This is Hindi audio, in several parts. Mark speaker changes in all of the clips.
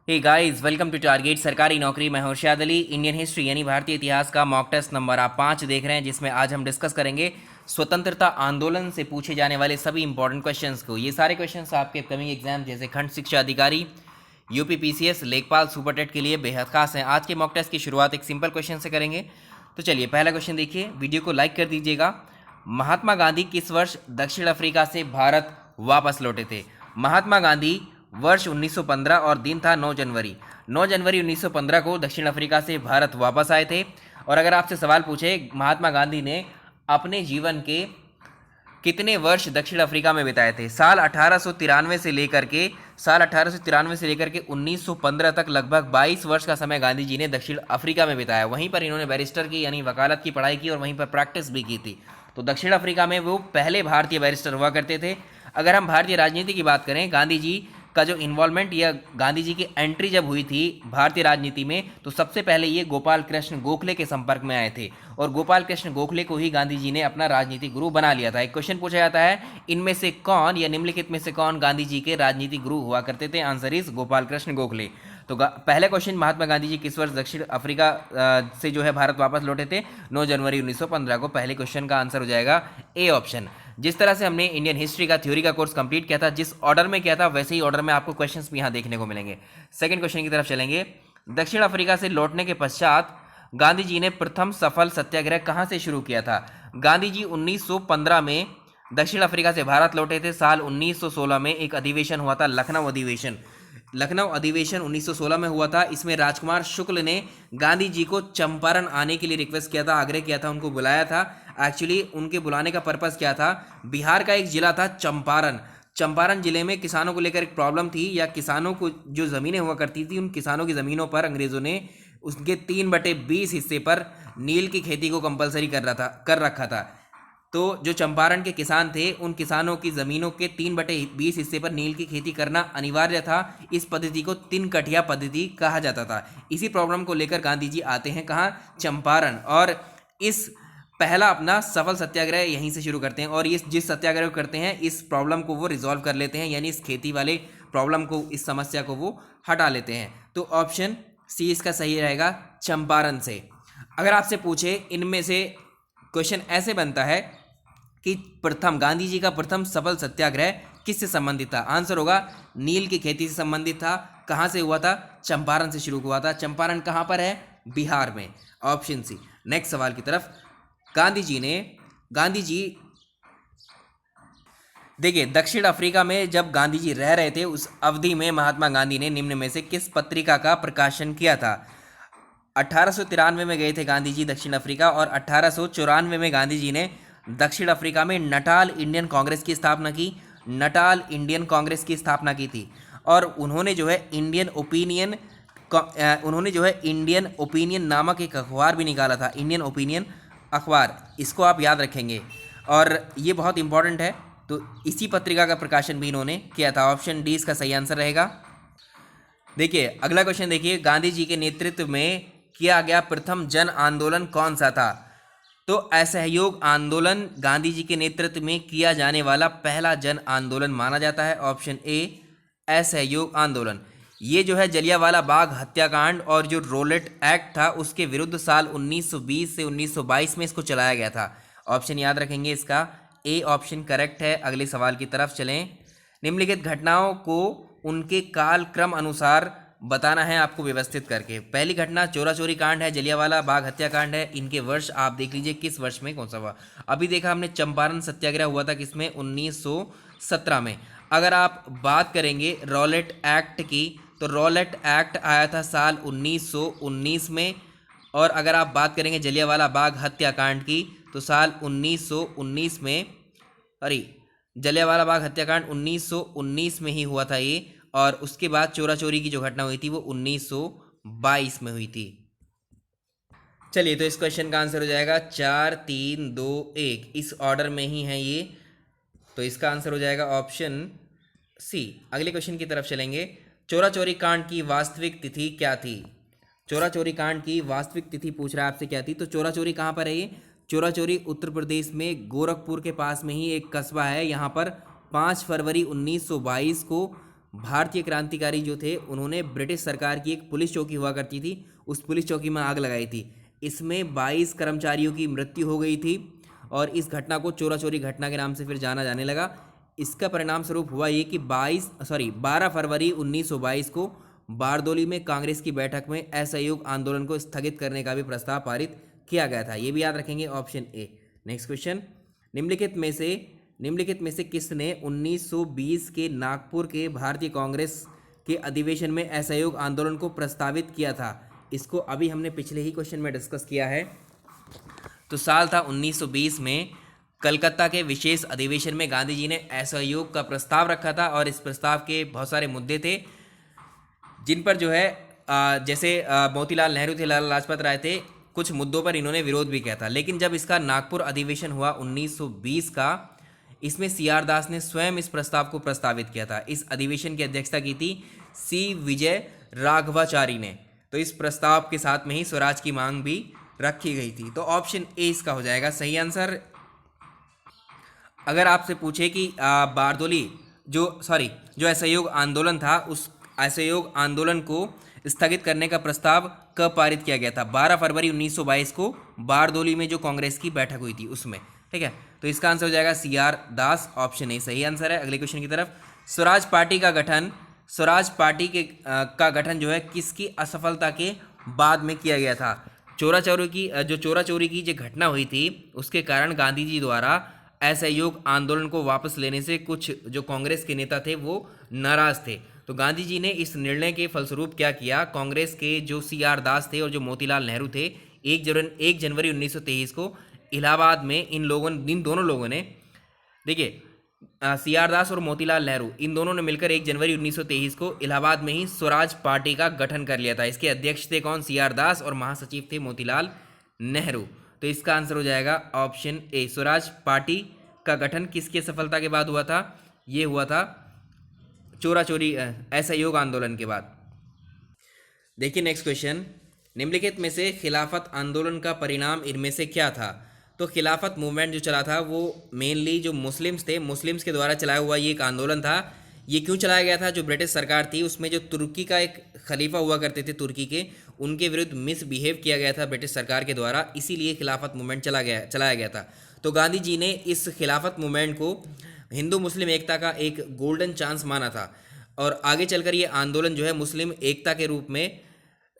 Speaker 1: Hey guys, welcome to target Sarkari Naukri. मैं हर्षाद अली। इंडियन हिस्ट्री यानी भारतीय इतिहास का मॉक टेस्ट नंबर आप 5 देख रहे हैं, जिसमें आज हम डिस्कस करेंगे स्वतंत्रता आंदोलन से पूछे जाने वाले सभी इंपॉर्टेंट क्वेश्चंस को। ये सारे क्वेश्चंस आपके अपकमिंग एग्जाम जैसे खंड शिक्षा अधिकारी, यूपी पीसीएस, लेखपाल, सुपरटेट के लिए बेहद खास हैं। आज के मॉक टेस्ट की शुरुआत एक सिंपल क्वेश्चन से करेंगे। तो चलिए पहला क्वेश्चन देखिए, वीडियो को लाइक कर दीजिएगा। महात्मा गांधी किस वर्ष दक्षिण अफ्रीका से भारत वापस लौटे थे? महात्मा गांधी वर्ष 1915 और दिन था 9 जनवरी। 9 जनवरी 1915 को दक्षिण अफ्रीका से भारत वापस आए थे। और अगर आपसे सवाल पूछे महात्मा गांधी ने अपने जीवन के कितने वर्ष दक्षिण अफ्रीका में बिताए थे, साल 1893 से लेकर के 1915 तक लगभग 22 वर्ष का समय गांधी जी ने दक्षिण अफ्रीका में बिताया। वहीं पर इन्होंने बैरिस्टर की यानी वकालत की पढ़ाई की और वहीं पर प्रैक्टिस भी की थी। तो दक्षिण अफ्रीका में वो पहले भारतीय बैरिस्टर हुआ करते थे। अगर हम भारतीय राजनीति की बात करें, गांधी जी का जो इन्वॉल्वमेंट या गांधी जी की एंट्री जब हुई थी भारतीय राजनीति में, तो सबसे पहले ये गोपाल कृष्ण गोखले के संपर्क में आए थे और गोपाल कृष्ण गोखले को ही गांधी जी ने अपना राजनीतिक गुरु बना लिया था। एक क्वेश्चन पूछा जाता है, इनमें से कौन या निम्नलिखित में से कौन गांधी जी के राजनीतिक गुरु हुआ करते थे? Answer is Gopal Krishna Gokhale. तो पहले क्वेश्चन, महात्मा गांधी जी किस वर्ष दक्षिण अफ्रीका से जो है भारत वापस लौटे थे? 9 जनवरी 1915 को। पहले क्वेश्चन का आंसर हो जाएगा ए ऑप्शन। जिस तरह से हमने इंडियन हिस्ट्री का थ्योरी का कोर्स कंप्लीट किया था, जिस ऑर्डर में किया था, वैसे ही ऑर्डर में आपको क्वेश्चंस भी यहाँ देखने को मिलेंगे। सेकंड क्वेश्चन की तरफ चलेंगे। दक्षिण अफ्रीका से लौटने के पश्चात गांधी जी ने प्रथम सफल सत्याग्रह कहाँ से शुरू किया था? गांधी जी 1915 में दक्षिण अफ्रीका से भारत लौटे थे। साल 1916 में एक अधिवेशन हुआ था, लखनऊ अधिवेशन। लखनऊ अधिवेशन 1916 में हुआ था। इसमें राजकुमार शुक्ल ने गांधी जी को चंपारण आने के लिए रिक्वेस्ट किया था, आग्रह किया था, उनको बुलाया था। एक्चुअली उनके बुलाने का पर्पस क्या था? बिहार का एक जिला था चंपारण। चंपारण जिले में किसानों को लेकर एक प्रॉब्लम थी, या किसानों को जो ज़मीनें हुआ करती थी, उन किसानों की ज़मीनों पर अंग्रेज़ों ने उसके 3/20 हिस्से पर नील की खेती को कंपलसरी कर रखा था। तो जो चंपारण के किसान थे, उन किसानों की ज़मीनों के 3/20 हिस्से पर नील की खेती करना अनिवार्य था। इस पद्धति को 3 कठिया पद्धति कहा जाता था। इसी प्रॉब्लम को लेकर गांधी जी आते हैं कहाँ? चंपारण। और इस पहला अपना सफल सत्याग्रह यहीं से शुरू करते हैं और इस जिस सत्याग्रह को करते हैं, इस प्रॉब्लम को वो रिजॉल्व कर लेते हैं, यानी इस खेती वाले प्रॉब्लम को, इस समस्या को वो हटा लेते हैं। तो ऑप्शन सी इसका सही रहेगा, चंपारण से। अगर आपसे पूछे इनमें से क्वेश्चन ऐसे बनता है कि प्रथम गांधी जी का प्रथम सफल सत्याग्रह किससे संबंधित था? आंसर होगा नील की खेती से संबंधित था। कहाँ से हुआ था? चंपारण से शुरू हुआ था। चंपारण कहाँ पर है? बिहार में। Option C. नेक्स्ट सवाल की तरफ। गांधी जी देखिए, दक्षिण अफ्रीका में जब गांधी जी रह रहे थे, उस अवधि में महात्मा गांधी ने निम्न में से किस पत्रिका का प्रकाशन किया था? 1893 में गए थे गांधी जी दक्षिण अफ्रीका और 1894 में गांधी जी ने दक्षिण अफ्रीका में नटाल इंडियन कांग्रेस की स्थापना की। नटाल इंडियन कांग्रेस की स्थापना की थी और उन्होंने जो है इंडियन ओपिनियन नामक एक अखबार भी निकाला था, इंडियन ओपिनियन अखबार। इसको आप याद रखेंगे और ये बहुत इंपॉर्टेंट है। तो इसी पत्रिका का प्रकाशन भी इन्होंने किया था। ऑप्शन डी इसका सही आंसर रहेगा। देखिए अगला क्वेश्चन देखिए, गांधी जी के नेतृत्व में किया गया प्रथम जन आंदोलन कौन सा था? तो असहयोग आंदोलन गांधी जी के नेतृत्व में किया जाने वाला पहला जन आंदोलन माना जाता है। ऑप्शन ए असहयोग आंदोलन। ये जो है जलियांवाला बाग हत्याकांड और जो रोलेट एक्ट था, उसके विरुद्ध साल 1920 से 1922 में इसको चलाया गया था। ऑप्शन याद रखेंगे इसका, ए ऑप्शन करेक्ट है। अगले सवाल की तरफ चलें। निम्नलिखित घटनाओं को उनके काल क्रम अनुसार बताना है आपको व्यवस्थित करके। पहली घटना चोरा चोरी कांड है, जलियांवाला बाग हत्याकांड है। इनके वर्ष आप देख लीजिए, किस वर्ष में कौन सा हुआ। अभी देखा हमने चंपारण सत्याग्रह हुआ था किसमें? 1917 में। अगर आप बात करेंगे रॉलेट एक्ट की, तो रॉलेट एक्ट आया था साल 1919 में। और अगर आप बात करेंगे जलियांवाला बाग हत्याकांड की, तो साल 1919 में, जलियांवाला बाग हत्याकांड 1919 में ही हुआ था ये। और उसके बाद चोरा चोरी की जो घटना हुई थी वो 1922 में हुई थी। चलिए, तो इस क्वेश्चन का आंसर हो जाएगा 4 3 2 1। इस ऑर्डर में ही है ये, तो इसका आंसर हो जाएगा ऑप्शन सी। अगले क्वेश्चन की तरफ चलेंगे। चोरा चोरी कांड की वास्तविक तिथि क्या थी? चोरा चोरी कांड की वास्तविक तिथि पूछ रहा है आपसे क्या थी। तो चोरा चोरी कहाँ पर है ये? चोरा चोरी उत्तर प्रदेश में गोरखपुर के पास में ही एक कस्बा है। यहाँ पर 5 फरवरी 1922 को भारतीय क्रांतिकारी जो थे उन्होंने ब्रिटिश सरकार की एक पुलिस चौकी हुआ करती थी, उस पुलिस चौकी में आग लगाई थी। इसमें 22 कर्मचारियों की मृत्यु हो गई थी और इस घटना को चोरा चोरी घटना के नाम से फिर जाना जाने लगा। इसका परिणाम स्वरूप हुआ ये कि 12 फरवरी 1922 को बारदोली में कांग्रेस की बैठक में असहयोग आंदोलन को स्थगित करने का भी प्रस्ताव पारित किया गया था। ये भी याद रखेंगे, ऑप्शन ए। नेक्स्ट क्वेश्चन, निम्नलिखित में से किसने 1920 के नागपुर के भारतीय कांग्रेस के अधिवेशन में असहयोग आंदोलन को प्रस्तावित किया था? इसको अभी हमने पिछले ही क्वेश्चन में डिस्कस किया है। तो साल था 1920 में कलकत्ता के विशेष अधिवेशन में गांधी जी ने असहयोग का प्रस्ताव रखा था और इस प्रस्ताव के बहुत सारे मुद्दे थे जिन पर जो है जैसे मोतीलाल नेहरू थे, लाला लाजपत राय थे, कुछ मुद्दों पर इन्होंने विरोध भी किया था। लेकिन जब इसका नागपुर अधिवेशन हुआ 1920 का, इसमें CR दास ने स्वयं इस प्रस्ताव को प्रस्तावित किया था। इस अधिवेशन की अध्यक्षता की थी C विजय राघवाचारी ने। तो इस प्रस्ताव के साथ में ही स्वराज की मांग भी रखी गई थी। तो ऑप्शन ए इसका हो जाएगा सही आंसर। अगर आपसे पूछे कि बारदोली जो असहयोग आंदोलन था, उस असहयोग आंदोलन को स्थगित करने का प्रस्ताव कब पारित किया गया था? 12 फरवरी 1922 को बारदोली में जो कांग्रेस की बैठक हुई थी उसमें। ठीक है, तो इसका आंसर हो जाएगा CR दास, ऑप्शन ए सही आंसर है। अगले क्वेश्चन की तरफ, स्वराज पार्टी का गठन जो है किसकी असफलता के बाद में किया गया था? चोरा चोरी की जो घटना हुई थी उसके कारण गांधी जी द्वारा असहयोग आंदोलन को वापस लेने से कुछ जो कांग्रेस के नेता थे वो नाराज थे। तो गांधी जी ने इस निर्णय के फलस्वरूप क्या किया, कांग्रेस के जो CR दास थे और जो मोतीलाल नेहरू थे, 1 जनवरी 1923 को इलाहाबाद में इन दोनों लोगों ने, देखिए CR दास और मोतीलाल नेहरू, इन दोनों ने मिलकर 1 जनवरी 1923 को इलाहाबाद में ही स्वराज पार्टी का गठन कर लिया था। इसके अध्यक्ष थे कौन? CR दास, और महासचिव थे मोतीलाल नेहरू। तो इसका आंसर हो जाएगा ऑप्शन ए। स्वराज पार्टी का गठन किसकी सफलता के बाद हुआ था? ये हुआ था चोरा चोरी असहयोग आंदोलन के बाद। देखिए नेक्स्ट क्वेश्चन, निम्नलिखित में से खिलाफत आंदोलन का परिणाम इनमें से क्या था? तो खिलाफत मूवमेंट जो चला था वो मेनली जो मुस्लिम्स थे, मुस्लिम्स के द्वारा चलाया हुआ ये एक आंदोलन था। ये क्यों चलाया गया था? जो ब्रिटिश सरकार थी उसमें जो तुर्की का एक खलीफा हुआ करते थे तुर्की के, उनके विरुद्ध मिसबिहेव किया गया था ब्रिटिश सरकार के द्वारा, इसीलिए खिलाफत मूवमेंट चलाया गया था। तो गांधी जी ने इस खिलाफत मूवमेंट को हिंदू मुस्लिम एकता का एक गोल्डन चांस माना था और आगे चलकर ये आंदोलन जो है मुस्लिम एकता के रूप में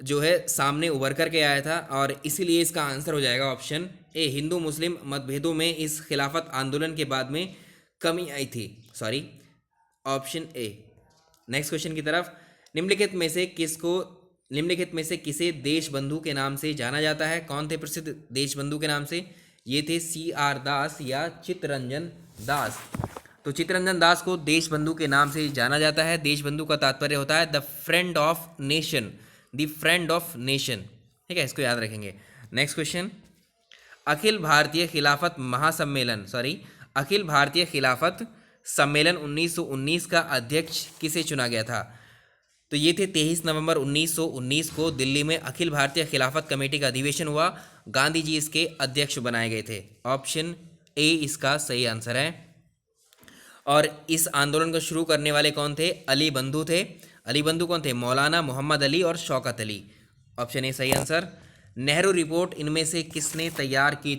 Speaker 1: जो है सामने उभर करके आया था और इसीलिए इसका आंसर हो जाएगा ऑप्शन ए। हिंदू मुस्लिम मतभेदों में इस खिलाफत आंदोलन के बाद में कमी आई थी, ऑप्शन ए। नेक्स्ट क्वेश्चन की तरफ, निम्नलिखित में से किसे देशबंधु के नाम से जाना जाता है? कौन थे प्रसिद्ध देशबंधु के नाम से? ये थे CR दास या चित्तरंजन दास। तो चित्तरंजन दास को देशबंधु के नाम से जाना जाता है। देशबंधु का तात्पर्य होता है द फ्रेंड ऑफ नेशन, ठीक है, इसको याद रखेंगे। नेक्स्ट क्वेश्चन, अखिल भारतीय खिलाफत सम्मेलन 1919 का अध्यक्ष किसे चुना गया था? तो ये थे 23 नवंबर 1919 को दिल्ली में अखिल भारतीय खिलाफत कमेटी का अधिवेशन हुआ। गांधी जी इसके अध्यक्ष बनाए गए थे। ऑप्शन ए इसका सही आंसर है। और इस आंदोलन को शुरू करने वाले कौन थे? अली बंधु थे। अली बंधु कौन थे? मौलाना मोहम्मद अली और शौकत अली। ऑप्शन ए सही आंसर। नेहरू रिपोर्ट इनमें से किसने तैयार की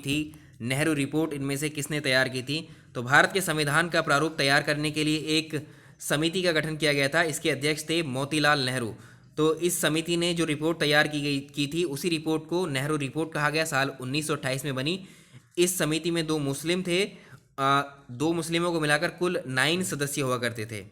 Speaker 1: थी? तो भारत के संविधान का प्रारूप तैयार करने के लिए एक समिति का गठन किया गया था। इसके अध्यक्ष थे मोतीलाल नेहरू। तो इस समिति ने जो रिपोर्ट तैयार की थी उसी रिपोर्ट को नेहरू रिपोर्ट कहा गया। साल 1928 में बनी। इस समिति में 2 मुस्लिम थे, 2 मुस्लिमों को मिलाकर कुल 9 सदस्य हुआ करते थे।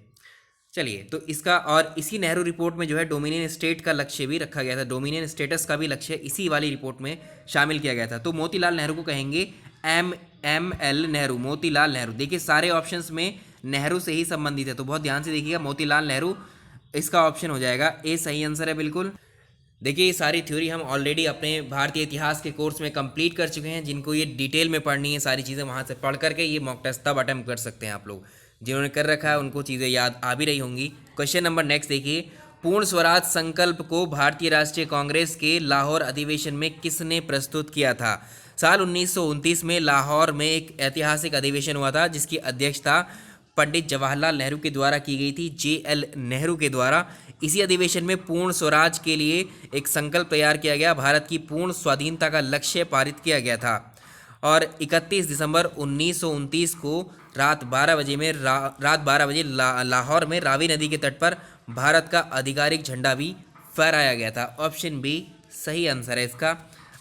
Speaker 1: चलिए, तो इसका और इसी नेहरू रिपोर्ट में जो है डोमिनियन स्टेट का लक्ष्य भी रखा गया था। डोमिनियन स्टेटस का भी लक्ष्य इसी वाली रिपोर्ट में शामिल किया गया था। तो मोतीलाल नेहरू को कहेंगे ML नेहरू, मोतीलाल नेहरू। देखिए सारे ऑप्शंस में नेहरू से ही संबंधित है, तो बहुत ध्यान से देखिएगा। मोतीलाल नेहरू इसका ऑप्शन हो जाएगा ए, सही आंसर है बिल्कुल। देखिए ये सारी थ्योरी हम ऑलरेडी अपने भारतीय इतिहास के कोर्स में कंप्लीट कर चुके हैं। जिनको ये डिटेल में पढ़नी है सारी चीज़ें, वहाँ से पढ़ करके ये मॉक टेस्ट तब अटेम्प्ट कर सकते हैं आप लोग। जिन्होंने कर रखा है उनको चीज़ें याद आ भी रही होंगी। क्वेश्चन नंबर नेक्स्ट देखिए, पूर्ण स्वराज संकल्प को भारतीय राष्ट्रीय कांग्रेस के लाहौर अधिवेशन में किसने प्रस्तुत किया था? साल 1929 में लाहौर में एक ऐतिहासिक अधिवेशन हुआ था जिसकी अध्यक्षता पंडित जवाहरलाल नेहरू के द्वारा की गई थी, JL नेहरू के द्वारा। इसी अधिवेशन में पूर्ण स्वराज के लिए एक संकल्प तैयार किया गया, भारत की पूर्ण स्वाधीनता का लक्ष्य पारित किया गया था। और 31 दिसंबर 1929 को रात 12 बजे लाहौर में रावी नदी के तट पर भारत का आधिकारिक झंडा भी फहराया गया था। ऑप्शन बी सही आंसर है इसका।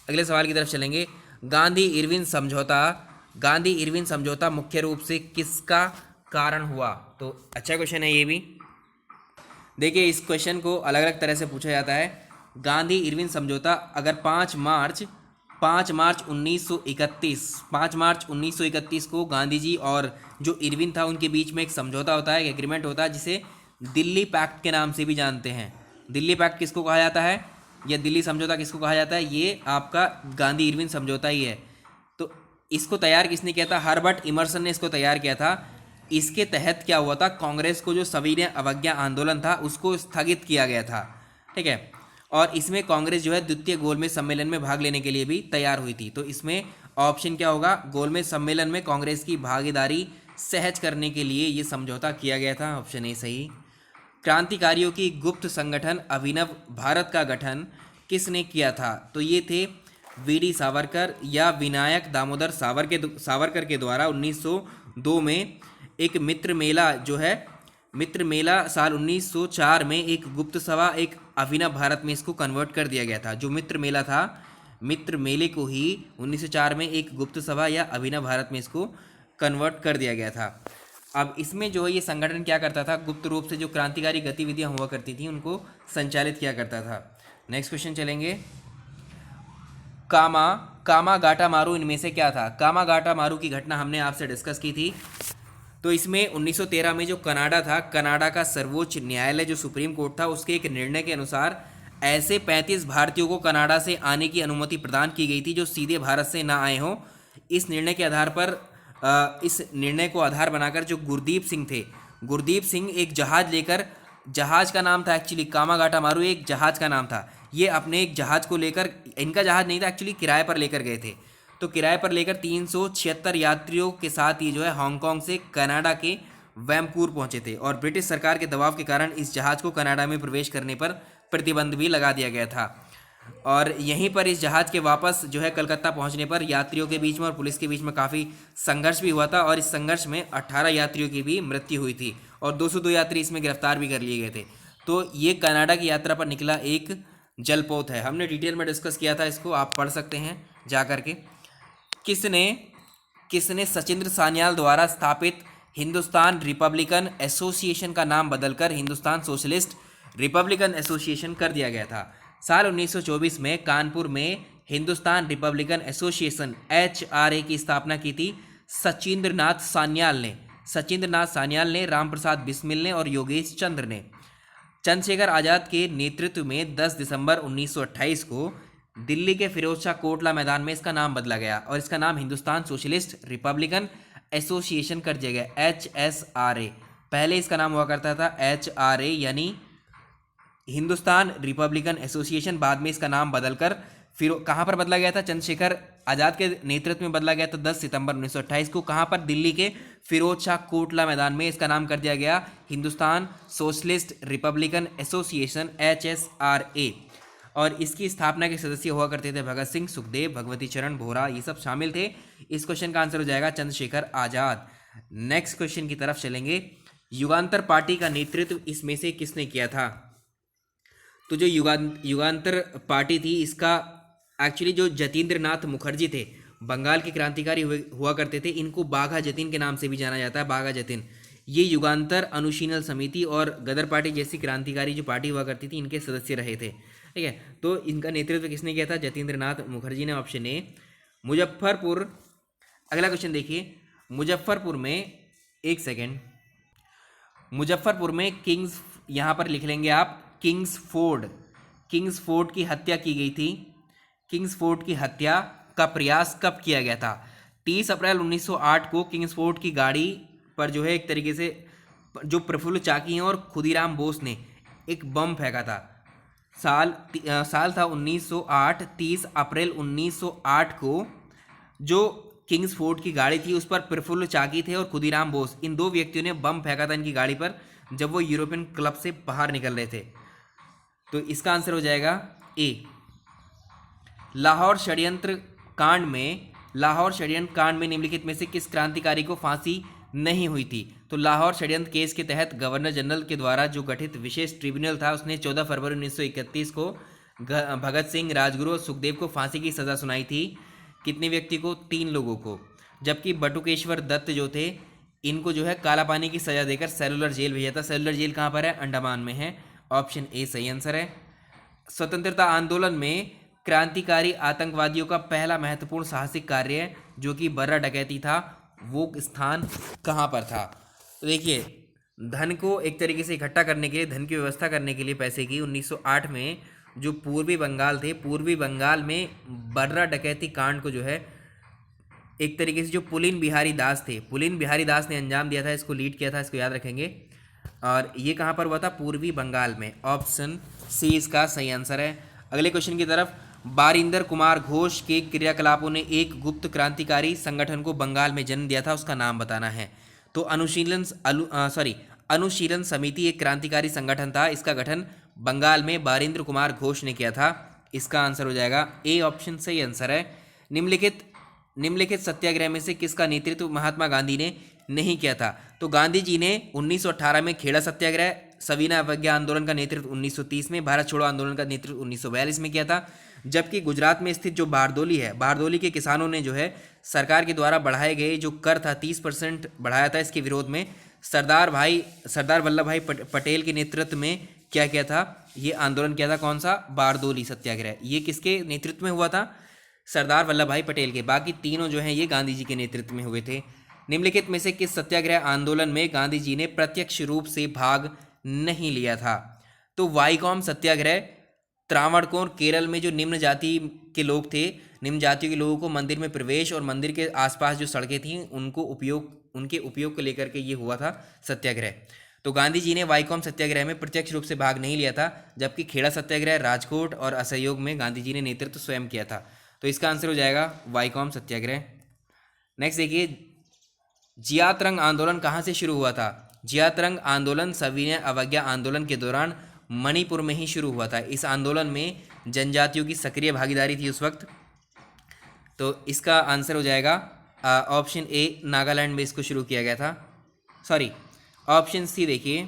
Speaker 1: अगले सवाल की तरफ चलेंगे। गांधी इरविन समझौता मुख्य रूप से किसका कारण हुआ? तो अच्छा क्वेश्चन है ये भी। देखिए, इस क्वेश्चन को अलग अलग तरह से पूछा जाता है। गांधी इरविन समझौता अगर 5 मार्च 1931 को गांधी जी और जो इरविन था उनके बीच में एक समझौता होता है, एक एग्रीमेंट होता है, जिसे दिल्ली पैक्ट के नाम से भी जानते हैं। दिल्ली पैक्ट किसको कहा जाता है, या दिल्ली समझौता किसको कहा जाता है? ये आपका गांधी इरविन समझौता ही है। तो इसको तैयार किसने किया था? हर्बर्ट इमर्सन ने इसको तैयार किया था। इसके तहत क्या हुआ था, कांग्रेस को जो सविनय अवज्ञा आंदोलन था उसको स्थगित किया गया था, ठीक है। और इसमें कांग्रेस जो है द्वितीय गोलमेज सम्मेलन में भाग लेने के लिए भी तैयार हुई थी। तो इसमें ऑप्शन क्या होगा? गोलमेज सम्मेलन में कांग्रेस की भागीदारी सहज करने के लिए ये समझौता किया गया था। ऑप्शन ए सही। क्रांतिकारियों की गुप्त संगठन अभिनव भारत का गठन किसने किया था? तो ये थे वीडी सावरकर या विनायक दामोदर सावरकर के द्वारा 1902 में एक मित्र मेला जो है, मित्र मेला साल 1904 में एक गुप्त सभा एक अभिनव भारत में इसको कन्वर्ट कर दिया गया था। जो मित्र मेला था, मित्र मेले को ही 1904 में एक गुप्त सभा या अभिनव भारत में इसको कन्वर्ट कर दिया गया था। अब इसमें जो है ये संगठन क्या करता था, गुप्त रूप से जो क्रांतिकारी गतिविधियां हुआ करती थी उनको संचालित किया करता था। नेक्स्ट क्वेश्चन चलेंगे। कामा गाटा मारू इनमें से क्या था? कामा गाटा मारू की घटना हमने आपसे डिस्कस की थी। तो इसमें 1913 में जो कनाडा था, कनाडा का सर्वोच्च न्यायालय जो सुप्रीम कोर्ट था, उसके एक निर्णय के अनुसार ऐसे 35 भारतीयों को कनाडा से आने की अनुमति प्रदान की गई थी जो सीधे भारत से ना आए हों। इस निर्णय के आधार पर इस निर्णय को आधार बनाकर जो गुरदीप सिंह थे, गुरदीप सिंह एक जहाज लेकर, जहाज का नाम था एक्चुअली कामागाटा मारू, एक जहाज का नाम था। ये अपने एक जहाज को लेकर, इनका जहाज नहीं था एक्चुअली, किराए पर लेकर गए थे। तो किराए पर लेकर 376 यात्रियों के साथ ये जो है हांगकांग से कनाडा के वैंकूवर पहुंचे थे। और ब्रिटिश सरकार के दबाव के कारण इस जहाज को कनाडा में प्रवेश करने पर प्रतिबंध भी लगा दिया गया था। और यहीं पर इस जहाज के वापस जो है कलकत्ता पहुंचने पर यात्रियों के बीच में और पुलिस के बीच में काफ़ी संघर्ष भी हुआ था। और इस संघर्ष में 18 यात्रियों की भी मृत्यु हुई थी और 202 यात्री इसमें गिरफ्तार भी कर लिए गए थे। तो ये कनाडा की यात्रा पर निकला एक जलपोत है। हमने डिटेल में डिस्कस किया था, इसको आप पढ़ सकते हैं जा करके। किसने सचिंद्र सान्याल द्वारा स्थापित हिंदुस्तान रिपब्लिकन एसोसिएशन का नाम बदलकर हिंदुस्तान सोशलिस्ट रिपब्लिकन एसोसिएशन कर दिया गया था? साल 1924 में कानपुर में हिंदुस्तान रिपब्लिकन एसोसिएशन HRA की स्थापना की थी सचिंद्र नाथ सान्याल ने, राम प्रसाद बिस्मिल ने और योगेश चंद्र ने। चंद्रशेखर आज़ाद के नेतृत्व में 10 दिसंबर 1928 को दिल्ली के फिरोज शाह कोटला मैदान में इसका नाम बदला गया और इसका नाम हिंदुस्तान सोशलिस्ट रिपब्लिकन एसोसिएशन कर दिया गया, HSRA। पहले इसका नाम हुआ करता था HRA यानी हिंदुस्तान रिपब्लिकन एसोसिएशन। बाद में इसका नाम बदलकर फिर कहाँ पर बदला गया था? चंद्रशेखर आज़ाद के नेतृत्व में बदला गया था 10 सितंबर 1928 को। कहाँ पर? दिल्ली के फिरोज शाह कोटला मैदान में इसका नाम कर दिया गया Hindustan socialist Republican association HSRA। और इसकी स्थापना के सदस्य हुआ करते थे भगत सिंह, सुखदेव, भगवती चरण बोहरा, ये सब शामिल थे। इस क्वेश्चन का आंसर हो जाएगा चंद्रशेखर आज़ाद। नेक्स्ट क्वेश्चन की तरफ चलेंगे। युगांतर पार्टी का नेतृत्व इसमें से किसने किया था? तो जो युगांतर पार्टी थी, इसका एक्चुअली जो जतीन्द्र नाथ मुखर्जी थे, बंगाल के क्रांतिकारी हुआ करते थे, इनको बाघा जतीन के नाम से भी जाना जाता है, बाघा जतीन। ये युगांतर अनुशीलन समिति और गदर पार्टी जैसी क्रांतिकारी जो पार्टी हुआ करती थी, इनके सदस्य रहे थे, ठीक है। तो इनका नेतृत्व किसने किया था? जतीन्द्र नाथ मुखर्जी ने। Option A. मुजफ्फरपुर, अगला क्वेश्चन देखिए। मुजफ्फरपुर में, एक सेकेंड, मुजफ्फरपुर में किंग्स, यहाँ पर लिख लेंगे आप किंग्स फोर्ट की हत्या की गई थी। किंग्स फोर्ट की हत्या का प्रयास कब किया गया था? 30 अप्रैल 1908 को किंग्स फोर्ट की गाड़ी पर जो है एक तरीके से जो प्रफुल्ल चाकी हैं और खुदीराम बोस ने एक बम फेंका था। साल था 1908। 30 अप्रैल 1908 को जो किंग्स फोर्ड की गाड़ी थी उस पर प्रफुल्ल चाकी थे और खुदीराम बोस, इन दो व्यक्तियों ने बम फेंका था इनकी गाड़ी पर जब वो यूरोपियन क्लब से बाहर निकल रहे थे। तो इसका आंसर हो जाएगा ए। लाहौर षड्यंत्र कांड में निम्नलिखित में से किस क्रांतिकारी को फांसी नहीं हुई थी? तो लाहौर षड्यंत्र केस के तहत गवर्नर जनरल के द्वारा जो गठित विशेष ट्रिब्यूनल था उसने 14 फरवरी 1931 को भगत सिंह, राजगुरु और सुखदेव को फांसी की सजा सुनाई थी। कितने व्यक्ति को? 3 लोगों को। जबकि बटुकेश्वर दत्त जो थे इनको जो है काला पानी की सजा देकर सेलुलर जेल भेजा था। सेलुलर जेल कहाँ पर है? अंडमान में है। ऑप्शन ए सही आंसर है। स्वतंत्रता आंदोलन में क्रांतिकारी आतंकवादियों का पहला महत्वपूर्ण साहसिक कार्य जो कि बर्रा डकैती था, वो स्थान कहाँ पर था? तो देखिए, धन को एक तरीके से इकट्ठा करने के लिए, धन की व्यवस्था करने के लिए पैसे की 1908 में जो पूर्वी बंगाल थे, पूर्वी बंगाल में बर्रा डकैती कांड को जो है एक तरीके से जो पुलिन बिहारी दास थे, पुलिन बिहारी दास ने अंजाम दिया था, इसको लीड किया था, इसको याद रखेंगे। और ये कहाँ पर हुआ था? पूर्वी बंगाल में। ऑप्शन सी इसका सही आंसर है। अगले क्वेश्चन की तरफ, बारिंदर कुमार घोष के क्रियाकलापों ने एक गुप्त क्रांतिकारी संगठन को बंगाल में जन्म दिया था, उसका नाम बताना है। तो अनुशीलन समिति एक क्रांतिकारी संगठन था, इसका गठन बंगाल में बारिंदर कुमार घोष ने किया था। इसका आंसर हो जाएगा ए। ऑप्शन सही आंसर है। निम्नलिखित सत्याग्रह में से किसका नेतृत्व महात्मा गांधी ने नहीं किया था? तो गांधी जी ने 1918 में खेड़ा सत्याग्रह, सविनय अवज्ञा आंदोलन का नेतृत्व 1930 में, भारत छोड़ो आंदोलन का नेतृत्व 1942 में किया था। जबकि गुजरात में स्थित जो बारदोली है, बारदोली के किसानों ने जो है सरकार के द्वारा बढ़ाए गए जो कर था 30% बढ़ाया था, इसके विरोध में सरदार वल्लभ भाई पटेल के नेतृत्व में क्या किया था? ये आंदोलन किया था। कौन सा? बारदोली सत्याग्रह। ये किसके नेतृत्व में हुआ था? सरदार वल्लभ भाई पटेल के। बाकी तीनों जो हैं ये गांधी जी के नेतृत्व में हुए थे। निम्नलिखित में से किस सत्याग्रह आंदोलन में गांधी जी ने प्रत्यक्ष रूप से भाग नहीं लिया था? तो वाईकॉम सत्याग्रह, त्रावणकोर, केरल में जो निम्न जाति के लोग थे, निम्न जातियों के लोगों को मंदिर में प्रवेश और मंदिर के आसपास जो सड़कें थीं उनके उपयोग को लेकर के ये हुआ था सत्याग्रह। तो गांधी जी ने वाईकॉम सत्याग्रह में प्रत्यक्ष रूप से भाग नहीं लिया था, जबकि खेड़ा सत्याग्रह, राजकोट और असहयोग में गांधी जी ने नेतृत्व स्वयं किया था। तो इसका आंसर हो जाएगा वाईकॉम सत्याग्रह। नेक्स्ट देखिए, जियातरंग आंदोलन कहाँ से शुरू हुआ था? जियातरंग आंदोलन सविनय अवज्ञा आंदोलन के दौरान मणिपुर में ही शुरू हुआ था। इस आंदोलन में जनजातियों की सक्रिय भागीदारी थी उस वक्त। तो इसका आंसर हो जाएगा ऑप्शन ए, नागालैंड में इसको शुरू किया गया था। सॉरी, ऑप्शन सी देखिए,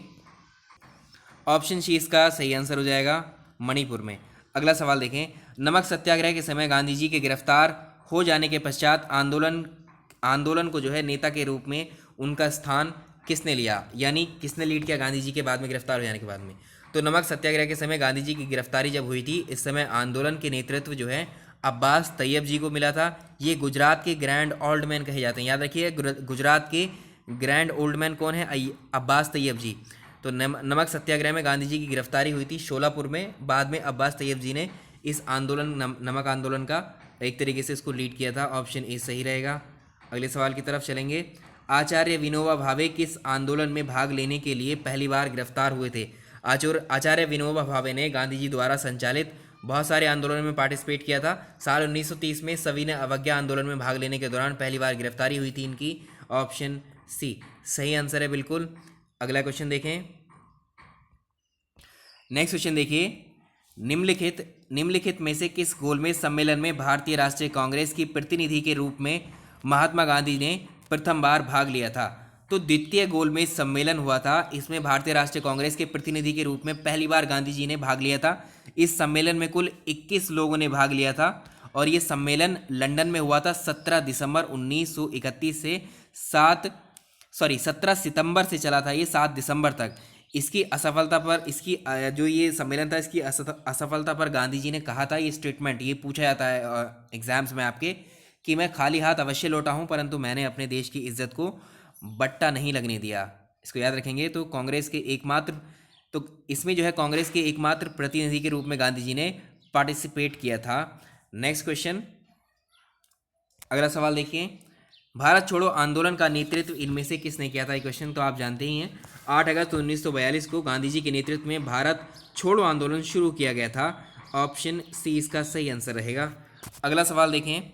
Speaker 1: ऑप्शन सी इसका सही आंसर हो जाएगा, मणिपुर में। अगला सवाल देखें, नमक सत्याग्रह के समय गांधी जी के गिरफ्तार हो जाने के पश्चात आंदोलन को जो है नेता के रूप में उनका स्थान किसने लिया, यानी किसने लीड किया गांधी जी के बाद में, गिरफ्तार हो जाने के बाद में? तो नमक सत्याग्रह के समय गांधी जी की गिरफ्तारी जब हुई थी, इस समय आंदोलन के नेतृत्व जो है अब्बास तैयब जी को मिला था। ये गुजरात के ग्रैंड ओल्ड मैन कहे जाते हैं, याद रखिए, गुजरात के ग्रैंड ओल्ड मैन कौन है? अब्बास तैयब जी। तो नमक सत्याग्रह में गांधी जी की गिरफ्तारी हुई थी शोलापुर में, बाद में अब्बास तैयब जी ने इस आंदोलन, नमक आंदोलन का एक तरीके से इसको लीड किया था। ऑप्शन ए सही रहेगा। अगले सवाल की तरफ चलेंगे, आचार्य विनोबा भावे किस आंदोलन में भाग लेने के लिए पहली बार गिरफ्तार हुए थे? आचार्य विनोबा भावे ने गांधी जी द्वारा संचालित बहुत सारे आंदोलनों में पार्टिसिपेट किया था। साल 1930 में सविनय अवज्ञा आंदोलन में भाग लेने के दौरान पहली बार गिरफ्तारी हुई थी इनकी। ऑप्शन सी सही आंसर है, बिल्कुल। अगला क्वेश्चन देखें, नेक्स्ट क्वेश्चन देखिए, निम्नलिखित में से किस गोलमेज सम्मेलन में भारतीय राष्ट्रीय कांग्रेस की प्रतिनिधि के रूप में महात्मा गांधी ने प्रथम बार भाग लिया था? तो द्वितीय गोलमेज सम्मेलन हुआ था, इसमें भारतीय राष्ट्रीय कांग्रेस के प्रतिनिधि के रूप में पहली बार गांधी जी ने भाग लिया था। इस सम्मेलन में कुल 21 लोगों ने भाग लिया था और ये सम्मेलन लंदन में हुआ था 17 दिसंबर 1931 से 17 सितंबर से चला था ये 7 दिसंबर तक। इसकी असफलता पर, इसकी जो ये सम्मेलन था, इसकी असफलता पर गांधी जी ने कहा था, ये स्टेटमेंट ये पूछा जाता है एग्जाम्स में आपके, कि मैं खाली हाथ अवश्य लौटा हूँ परंतु मैंने अपने देश की इज्जत को बट्टा नहीं लगने दिया। इसको याद रखेंगे। तो कांग्रेस के एकमात्र, तो इसमें जो है कांग्रेस के एकमात्र प्रतिनिधि के रूप में गांधी जी ने पार्टिसिपेट किया था। नेक्स्ट क्वेश्चन, अगला सवाल देखिए, भारत छोड़ो आंदोलन का नेतृत्व इनमें से किसने किया था? ये क्वेश्चन तो आप जानते ही हैं। 8 अगस्त 1942 को गांधी जी के नेतृत्व में भारत छोड़ो आंदोलन शुरू किया गया था। ऑप्शन सी इसका सही आंसर रहेगा। अगला सवाल देखें,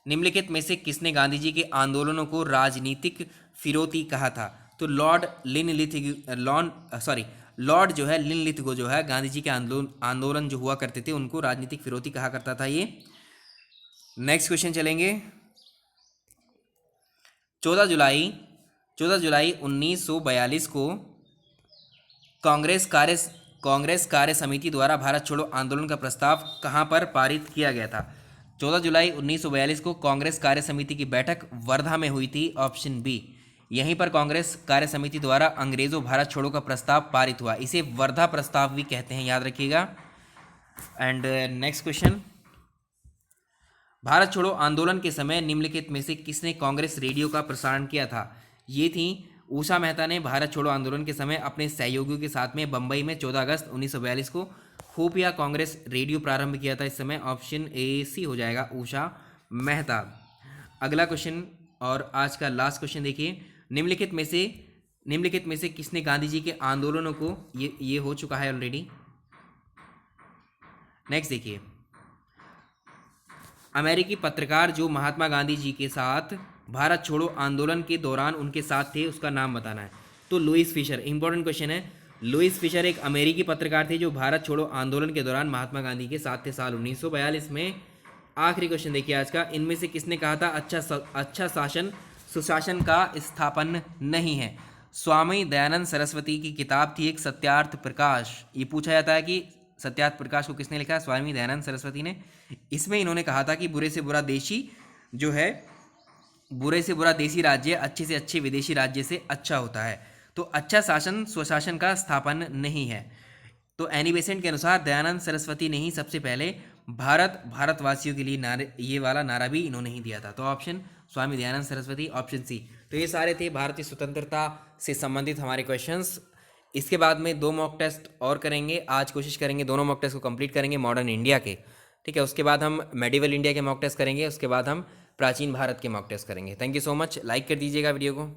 Speaker 1: निम्नलिखित में से किसने गांधी जी के आंदोलनों को राजनीतिक फिरौती कहा था? तो लॉर्ड लिनलिथ लॉर्ड जो है लिनलिथ को जो है गांधी जी के आंदोलन जो हुआ करते थे उनको राजनीतिक फिरौती कहा करता था ये। नेक्स्ट क्वेश्चन चलेंगे। 14 जुलाई 1942 को कांग्रेस कार्य समिति द्वारा भारत छोड़ो आंदोलन का प्रस्ताव कहां पर पारित किया गया था? 14 जुलाई 1942 को कांग्रेस कार्य समिति की बैठक वर्धा में हुई थी, ऑप्शन बी। यहीं पर कांग्रेस कार्य समिति द्वारा अंग्रेजों भारत छोड़ो का प्रस्ताव पारित हुआ। इसे वर्धा प्रस्ताव भी कहते हैं, याद रखिएगा। एंड नेक्स्ट क्वेश्चन, भारत छोड़ो आंदोलन के समय निम्नलिखित में से किसने कांग्रेस रेडियो का प्रसारण किया था? ये थी उषा मेहता ने भारत छोड़ो आंदोलन के समय अपने सहयोगियों के साथ में बंबई में 14 अगस्त 1942 को खुफिया कांग्रेस रेडियो प्रारंभ किया था। इस समय ऑप्शन ए सी हो जाएगा, उषा मेहता। अगला क्वेश्चन और आज का लास्ट क्वेश्चन देखिए। निम्नलिखित में से किसने गांधी जी के आंदोलनों को, ये हो चुका है ऑलरेडी। नेक्स्ट देखिए, अमेरिकी पत्रकार जो महात्मा गांधी जी के साथ भारत छोड़ो आंदोलन के दौरान उनके साथ थे, उसका नाम बताना है। तो लुइस फिशर, इंपॉर्टेंट क्वेश्चन है। लुइस फिशर एक अमेरिकी पत्रकार थे जो भारत छोड़ो आंदोलन के दौरान महात्मा गांधी के साथ थे साल 1942 में। आखिरी क्वेश्चन देखिए आज का, इनमें से किसने कहा था अच्छा शासन सुशासन का स्थापन नहीं है? स्वामी दयानंद सरस्वती की किताब थी एक सत्यार्थ प्रकाश। ये पूछा जाता है कि सत्यार्थ प्रकाश को किसने लिखा है? स्वामी दयानंद सरस्वती ने। इसमें इन्होंने कहा था कि बुरे से बुरा देशी राज्य अच्छे से अच्छे विदेशी राज्य से अच्छा होता है। तो अच्छा शासन स्वशासन का स्थापन नहीं है। तो एनी बेसेंट के अनुसार दयानंद सरस्वती ने ही सबसे पहले भारतवासियों के लिए ये वाला नारा भी इन्होंने ही दिया था। तो option Swami Dayanand Saraswati, option C. तो ये सारे थे भारतीय स्वतंत्रता से संबंधित हमारे क्वेश्चंस। इसके बाद में 2 मॉक टेस्ट और करेंगे। आज कोशिश करेंगे दोनों मॉक टेस्ट को कंप्लीट करेंगे मॉडर्न इंडिया के, ठीक है। उसके बाद हम मेडिवल इंडिया के मॉक टेस्ट करेंगे, उसके बाद हम प्राचीन भारत के मॉक टेस्ट करेंगे। Thank you so much. Like कर दीजिएगा वीडियो को।